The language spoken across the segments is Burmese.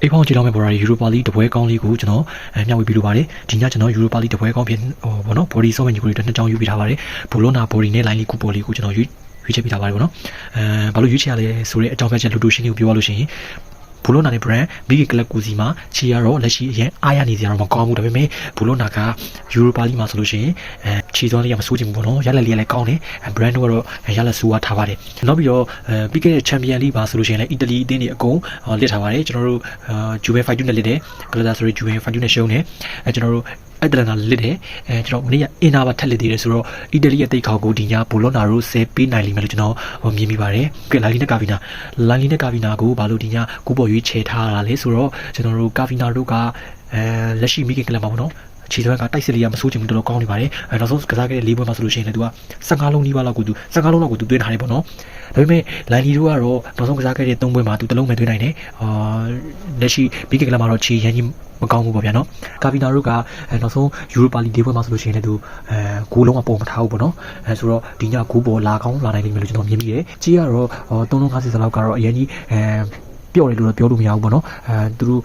အေးဖောင်းကြည့်တော့မဲ့ဘော်ရာယူရိုပါလိတပွဲကောင်းလေးကိုကျွန်တော်မျှဝေပေးလိုပါတယ်ဒီညကျွန်တော်ယူရိုပါလိတပွဲကောင်းဖြစ်ဘောနော်ဘော်ဒီဆော့မန်ညီကိုတွေ2ကြောင်းယူပေးထားပါတယ်ဘူလိုနာဘော်ဒီနဲ့လိုင်းလေးကူပေါ်လေးကိုကျွန်တော်ရွေးချက်ပေးထားပါတယ်ဘောနော်ဘာလို့ရွေးချယ်ရလဲဆိုတဲ့အကြောင်းပြချက်လူတူရှင်းလေးကိုပြောရလို့ရှိရင်ဘူလိုနာနဲ့ brand ဘီဂီကလပ်ကူစီမှာချီရတော့လက်ရှိအရင်အားရနေစရာတော့မကောင်းဘူးဒါပေမဲ့ဘူလိုနာကယူရိုပါလိမှာဆိုလို့ရှိရင်ချီစွမ်းလေးကမစိုးချင်ဘူးပေါ့နော်ရလက်လေးလည်းကောင်းတယ် brand တို့ကတော့ရလက်ဆိုးထားပါတယ်နောက်ပြီးတော့ပြီးခဲ့တဲ့ champion league ပါဆိုလို့ရှိရင်လည်းအီတလီအသင်းတွေအကုန်လစ်ထားပါတယ်ကျွန်တော်တို့ဂျူဗန်5-2နဲ့လစ်တယ်ကလပ်ဆိုရီဂျူဗန်5-2နဲ့ရှုံးတယ်ကျွန်တော်တို့အတလန်နာလစ်တယ်ကျွန်တော်မနေ့ကအင်နာပါထက်လစ်သေးတယ်ဆိုတော့အီတလီရဲ့တိတ်ခေါကိုဒီညဘူလိုနာတို့10ပေးနိုင်လိမ့်မယ်လို့ကျွန်တော်မြင်မိပါတယ်ကဲလိုင်းလီနဲ့ကာဗီနာကိုဘာလို့ဒီညကူပေါ်ရွေးချယ်ထားတာလဲဆိုတော့ကျွန်တော်တို့ကာဗီနာတို့ကလက်ရှိမိခင်ကလပ်မှာပေါ့နော်ခြေစွမ်းကတိုက်စစ်လေးကမစိုးချင်ဘူးတော်တော်ကောင်းနေပါတယ်နောက်ဆုံးကစားခဲ့တဲ့၄ပွဲမှာဆိုလို့ရှိရင်လည်းသူက15လုံးနီးပါးလောက်ကိုသူ15လုံးလောက်ကိုသူသွင်းထားတယ်ပေါ့နော်ဒါပေမဲ့လန်လီတို့ကတော့နောက်ဆုံးကစားခဲ့တဲ့3ပွဲမှာသူတစ်လုံးပဲသွင်းနိုင်တယ်လက်ရှိဘီကကလပ်မှာတော့ခြေရန်ကြီးမကောင်းဘူးပေါ့ဗျာနော်ကာဗီနာတို့ကနောက်ဆုံးယူရိုပါလီ၄ပွဲမှာဆိုလို့ရှိရင်လည်းသူဂိုးလုံးကပုံမထားဘူးပေါ့နော်ဆိုတော့ဒီညဂိုးပေါ်လာကောင်းလာနိုင်လိမ့်မယ်လို့ကျွန်တော်မြင်မိတယ်ကြီးကတော့3လုံး50လောက်ကတော့အရင်ကြီးပြော့တယ်လို့တော့ပြောလို့မရဘူးပေါ့နော်သူတို့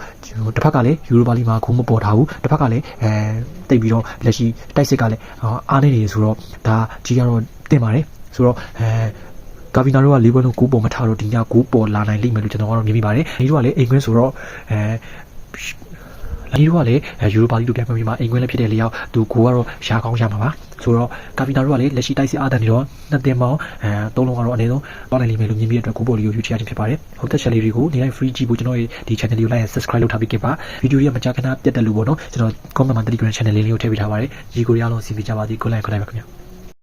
တစ်ဖက်ကလည်းယူရိုပါလီမှာခုမပေါ်ထားဘူးတစ်ဖက်ကလည်းတိတ်ပြီးတော့လက်ရှိတိုက်စစ်ကလည်းအားနေနေဆိုတော့ဒါကြီးကတော့တင်ပါတယ်ဆိုတော့ကာဗီနာတို့က၄ပွဲလုံးကူးပေါ်မထားတော့ဒီညကူးပေါ်လာနိုင်လိမ့်မယ်လို့ကျွန်တော်ကတော့မြင်မိပါတယ်ဒီတို့ကလည်းအိမ်ကွင်းဆိုတော့ဒီတို့ကလည်းယူရိုပါလီတို့ပြန်ပြီးမှအိမ်ကွင်းလည်းဖြစ်တဲ့လျောက်သူကိုကတော့ရှားကောင်းရှားမှာပါဆိုတော့ကာဗီနာတို့ကလည်းလက်ရှိတိုက်စစ်အားတန်နေတော့နှစ်တင်ပေါင်း3လုံးကတော့အနည်းဆုံးပေါင်းနိုင်လိမ့်မယ်လို့မြင်ပြီးတဲ့အတွက်ကိုပေါ်လီကိုယူချရခြင်းဖြစ်ပါတယ်ဟုတ်တဲ့ channel လေးတွေကိုနေ့တိုင်း free ကြည့်ဖို့ကျွန်တော်ဒီ channel လေးကို like and subscribe လုပ်ထားပြီးခဲ့ပါဗီဒီယိုတွေကမကြာခဏပြတ်တက်လို့ပေါ့နော်ကျွန်တော် comment မှာ Telegram channel လေးကိုထည့်ပေးထားပါတယ်ဒီကိုရအောင်စီးပြကြပါသည်ကိုလိုက်ခေါ်လိုက်ပါခင်ဗျာ